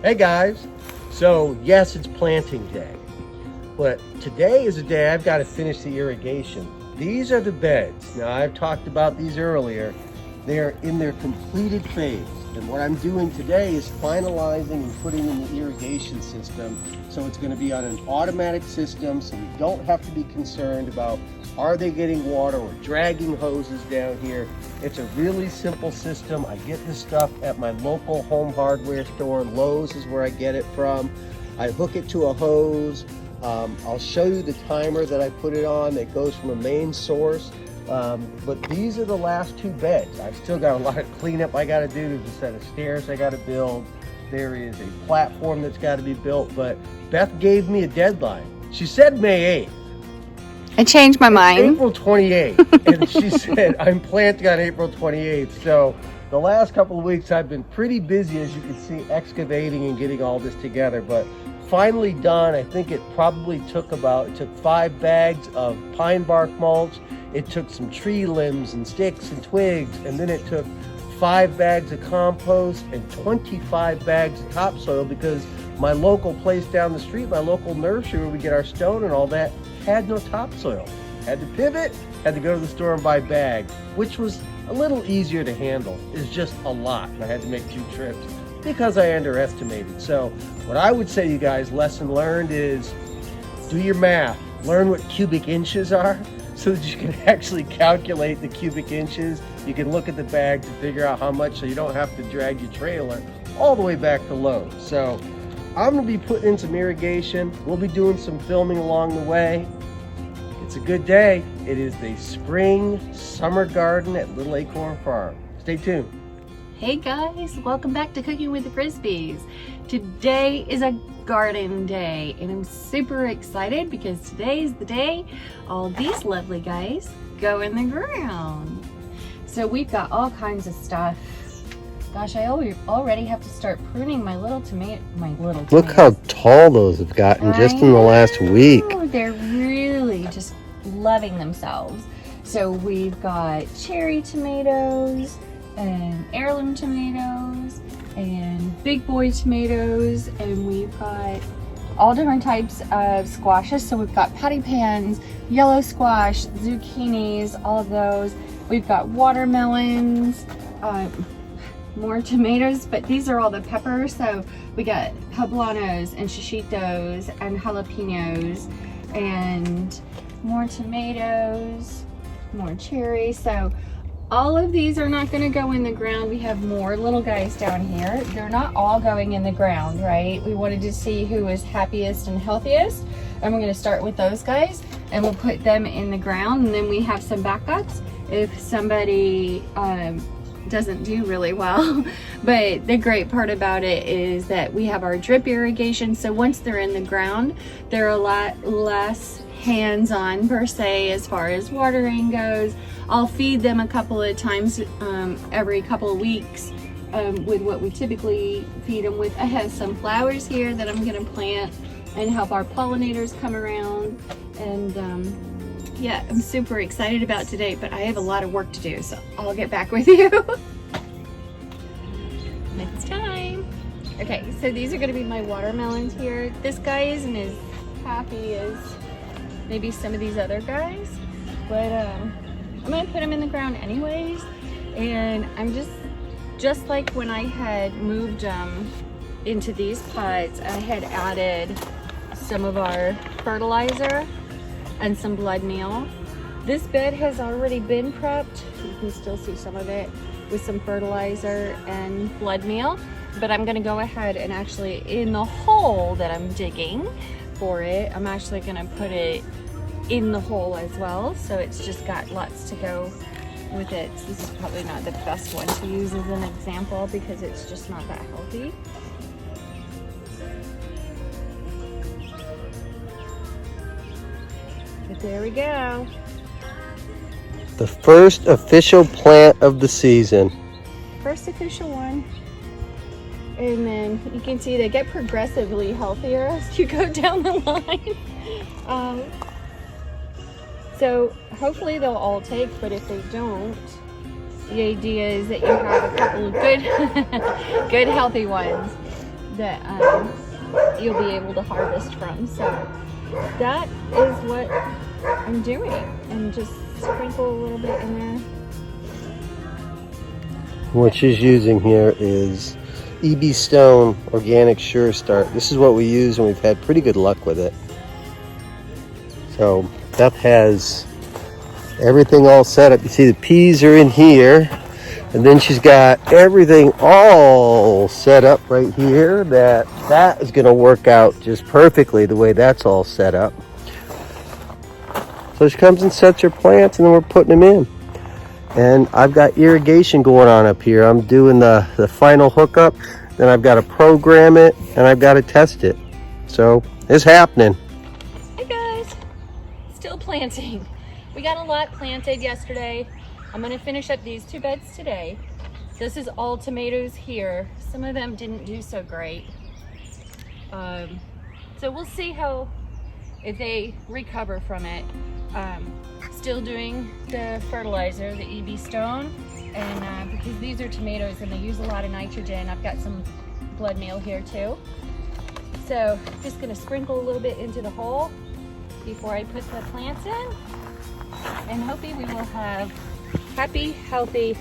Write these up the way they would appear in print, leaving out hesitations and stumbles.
Hey guys, so yes, it's planting day, but today is a day I've got to finish the irrigation. These are the beds. Now I've talked about these earlier. They're in their completed phase. And what I'm doing today is finalizing and putting in the irrigation system. So it's going to be on an automatic system, so we don't have to be concerned about are they getting water or dragging hoses down here. It's a really simple system. I get this stuff at my local home hardware store. Lowe's is where I get it from. I hook it to a hose. I'll show you the timer that I put it on that goes from a main source. But these are the last two beds. I've still got a lot of cleanup I got to do. There's a set of stairs I got to build. There is a platform that's got to be built. But Beth gave me a deadline. She said May 8th. I changed my mind. April 28th. And she said I'm planting on April 28th. So the last couple of weeks I've been pretty busy, as you can see, excavating and getting all this together. But finally done. I think it probably took 5 bags of pine bark mulch. It took some tree limbs and sticks and twigs, and then it took 5 bags of compost and 25 bags of topsoil, because my local place down the street, my local nursery where we get our stone and all that, had no topsoil. Had to pivot, had to go to the store and buy bags, which was a little easier to handle. It's just a lot, and I had to make 2 trips because I underestimated. So what I would say to you guys, lesson learned, is do your math. Learn what cubic inches are, so that you can actually calculate the cubic inches. You can look at the bags and figure out how much, so you don't have to drag your trailer all the way back to Lowe's. So I'm gonna be putting in some irrigation. We'll be doing some filming along the way. It's a good day. It is the spring summer garden at Little Acorn Farm. Stay tuned. Hey guys, welcome back to Cooking with the Frisbees. Today is a garden day and I'm super excited because today is the day all these lovely guys go in the ground. So we've got all kinds of stuff. Gosh, I already have to start pruning my little tomato. Look how tall those have gotten just in the last week. They're really just loving themselves. So we've got cherry tomatoes and heirloom tomatoes and big boy tomatoes, and we've got all different types of squashes. So we've got patty pans, yellow squash, zucchinis, all of those. We've got watermelons, more tomatoes, but these are all the peppers. So we got poblanos and shishitos and jalapenos and more tomatoes, more cherries. So all of these are not going to go in the ground. We have more little guys down here. They're not all going in the ground, right? We wanted to see who was happiest and healthiest. And we're going to start with those guys and we'll put them in the ground. And then we have some backups if somebody doesn't do really well. But the great part about it is that we have our drip irrigation. So once they're in the ground, they're a lot less hands-on per se as far as watering goes. I'll feed them a couple of times every couple of weeks with what we typically feed them with. I have some flowers here that I'm going to plant and help our pollinators come around. And yeah, I'm super excited about today, but I have a lot of work to do, so I'll get back with you next time. Okay, so these are going to be my watermelons here. This guy isn't as happy as maybe some of these other guys, but I'm gonna put them in the ground anyways. And I'm just like when I had moved into these pots, I had added some of our fertilizer and some blood meal. This bed has already been prepped. You can still see some of it with some fertilizer and blood meal, but I'm gonna go ahead and actually, in the hole that I'm digging for it, I'm actually gonna put it in the hole as well, so it's just got lots to go with it. So this is probably not the best one to use as an example because it's just not that healthy. But there we go. The first official plant of the season. First official one. And then you can see they get progressively healthier as you go down the line. So hopefully they'll all take, but if they don't, the idea is that you have a couple of good, good healthy ones. that you'll be able to harvest from. So that is what I'm doing, and just sprinkle a little bit in there. What she's using here is EB Stone Organic Sure Start. This is what we use, and we've had pretty good luck with it. So Beth has everything all set up. You see the peas are in here, and then she's got everything all set up right here. That is going to work out just perfectly the way that's all set up. So she comes and sets her plants, and then we're putting them in. And I've got irrigation going on up here. I'm doing the final hookup, then I've got to program it, and I've got to test it. So it's happening. Hey guys, still planting. We got a lot planted yesterday. I'm gonna finish up these 2 beds today. This is all tomatoes here. Some of them didn't do so great. So we'll see if they recover from it. Still doing the fertilizer, the EB Stone, and because these are tomatoes and they use a lot of nitrogen, I've got some blood meal here too. So just gonna sprinkle a little bit into the hole before I put the plants in, and hopefully we will have happy, healthy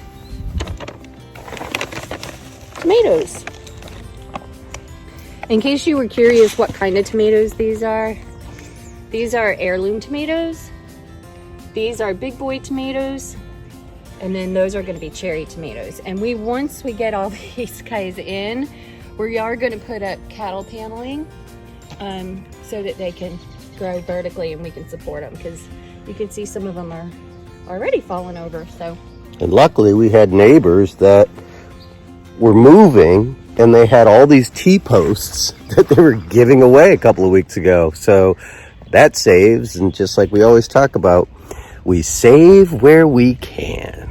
tomatoes. In case you were curious what kind of tomatoes these are heirloom tomatoes. These are big boy tomatoes, and then those are going to be cherry tomatoes. And once we get all these guys in, we are going to put up cattle paneling so that they can grow vertically and we can support them, because you can see some of them are already falling over. So, And luckily we had neighbors that were moving, and they had all these T-posts that they were giving away a couple of weeks ago. So that saves, and just like we always talk about, we save where we can.